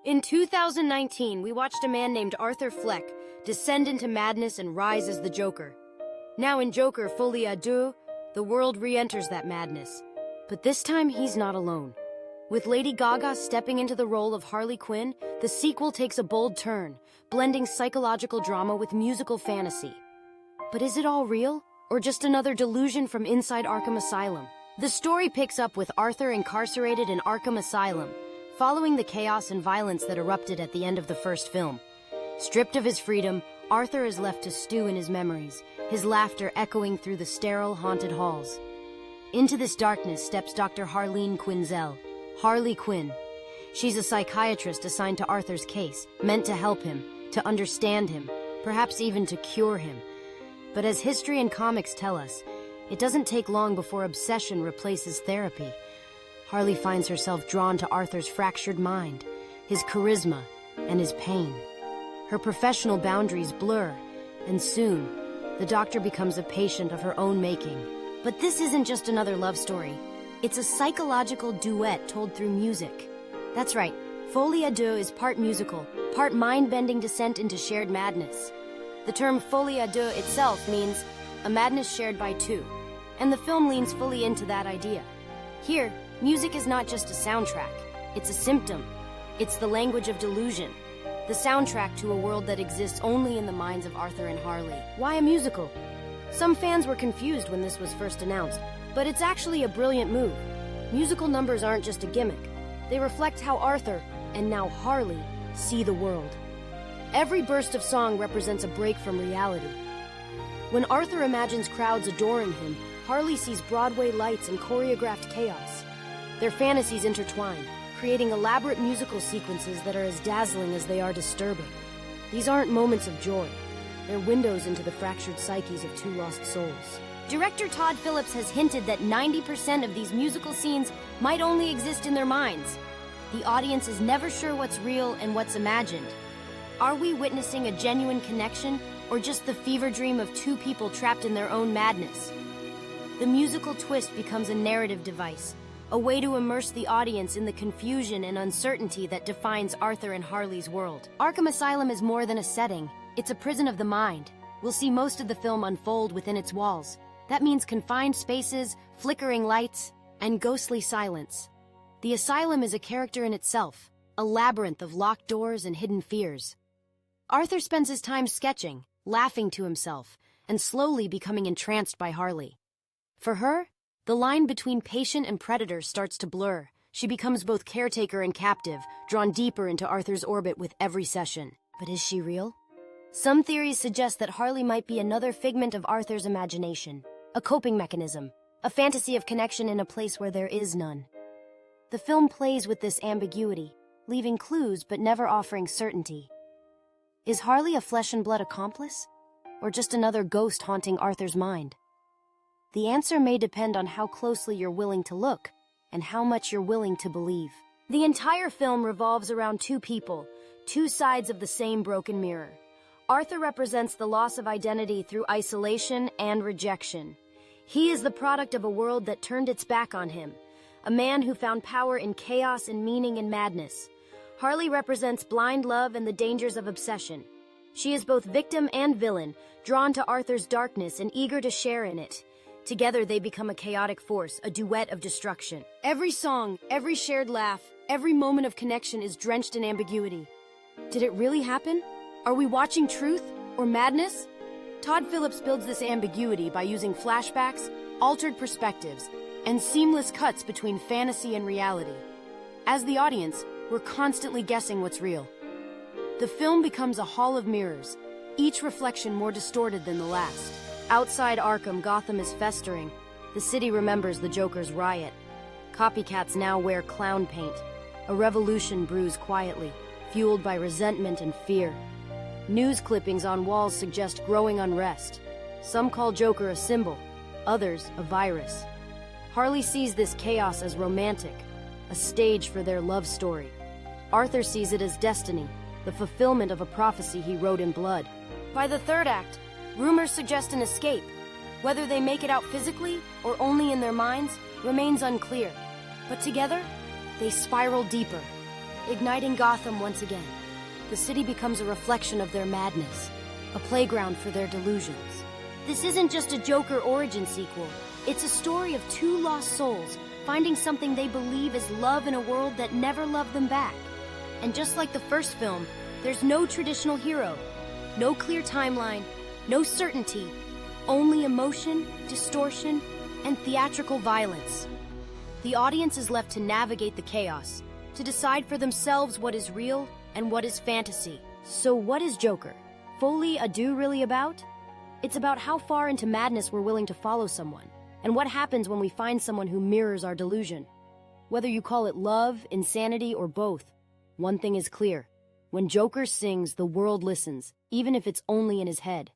In 2019, we watched a man named Arthur Fleck descend into madness and rise as the Joker. Now in Joker, Folie, Deux, the world re-enters that madness. But this time, he's not alone. With Lady Gaga stepping into the role of Harley Quinn, the sequel takes a bold turn, blending psychological drama with musical fantasy. But is it all real, or just another delusion from inside Arkham Asylum? The story picks up with Arthur incarcerated in Arkham Asylum, following the chaos and violence that erupted at the end of the first film. Stripped of his freedom, Arthur is left to stew in his memories, his laughter echoing through the sterile, haunted halls. Into this darkness steps Dr. Harley Quinn. She's a psychiatrist assigned to Arthur's case, meant to help him, to understand him, perhaps even to cure him. But as history and comics tell us, it doesn't take long before obsession replaces therapy. Harley finds herself drawn to Arthur's fractured mind, his charisma, and his pain. Her professional boundaries blur, and soon, the doctor becomes a patient of her own making. But this isn't just another love story. It's a psychological duet told through music. That's right, Folie Deux is part musical, part mind-bending descent into shared madness. The term Folie Deux itself means a madness shared by two, and the film leans fully into that idea. Here, music is not just a soundtrack, it's a symptom. It's the language of delusion, the soundtrack to a world that exists only in the minds of Arthur and Harley. Why a musical? Some fans were confused when this was first announced, but it's actually a brilliant move. Musical numbers aren't just a gimmick. They reflect how Arthur, and now Harley, see the world. Every burst of song represents a break from reality. When Arthur imagines crowds adoring him, Harley sees Broadway lights and choreographed chaos. Their fantasies intertwine, creating elaborate musical sequences that are as dazzling as they are disturbing. These aren't moments of joy. They're windows into the fractured psyches of two lost souls. Director Todd Phillips has hinted that 90% of these musical scenes might only exist in their minds. The audience is never sure what's real and what's imagined. Are we witnessing a genuine connection, or just the fever dream of two people trapped in their own madness? The musical twist becomes a narrative device, a way to immerse the audience in the confusion and uncertainty that defines Arthur and Harley's world. Arkham Asylum is more than a setting. It's a prison of the mind. We'll see most of the film unfold within its walls. That means confined spaces, flickering lights, and ghostly silence. The asylum is a character in itself, a labyrinth of locked doors and hidden fears. Arthur spends his time sketching, laughing to himself, and slowly becoming entranced by Harley. For her, the line between patient and predator starts to blur. She becomes both caretaker and captive, drawn deeper into Arthur's orbit with every session. But is she real? Some theories suggest that Harley might be another figment of Arthur's imagination, a coping mechanism, a fantasy of connection in a place where there is none. The film plays with this ambiguity, leaving clues but never offering certainty. Is Harley a flesh-and-blood accomplice, or just another ghost haunting Arthur's mind? The answer may depend on how closely you're willing to look, and how much you're willing to believe. The entire film revolves around two people, two sides of the same broken mirror. Arthur represents the loss of identity through isolation and rejection. He is the product of a world that turned its back on him, a man who found power in chaos and meaning in madness. Harley represents blind love and the dangers of obsession. She is both victim and villain, drawn to Arthur's darkness and eager to share in it. Together they become a chaotic force, a duet of destruction. Every song, every shared laugh, every moment of connection is drenched in ambiguity. Did it really happen? Are we watching truth or madness? Todd Phillips builds this ambiguity by using flashbacks, altered perspectives, and seamless cuts between fantasy and reality. As the audience, we're constantly guessing what's real. The film becomes a hall of mirrors, each reflection more distorted than the last. Outside Arkham, Gotham is festering. The city remembers the Joker's riot. Copycats now wear clown paint. A revolution brews quietly, fueled by resentment and fear. News clippings on walls suggest growing unrest. Some call Joker a symbol, others a virus. Harley sees this chaos as romantic, a stage for their love story. Arthur sees it as destiny, the fulfillment of a prophecy he wrote in blood. By the third act, rumors suggest an escape. Whether they make it out physically or only in their minds remains unclear. But together, they spiral deeper. igniting Gotham once again. The city becomes a reflection of their madness, a playground for their delusions. This isn't just a Joker origin sequel. It's a story of two lost souls finding something they believe is love in a world that never loved them back. And just like the first film, there's no traditional hero, no clear timeline, no certainty, only emotion, distortion, and theatrical violence. The audience is left to navigate the chaos, to decide for themselves what is real and what is fantasy. So what is Joker? Folie à Deux really about? It's about how far into madness we're willing to follow someone, and what happens when we find someone who mirrors our delusion. Whether you call it love, insanity, or both, one thing is clear. When Joker sings, the world listens, even if it's only in his head.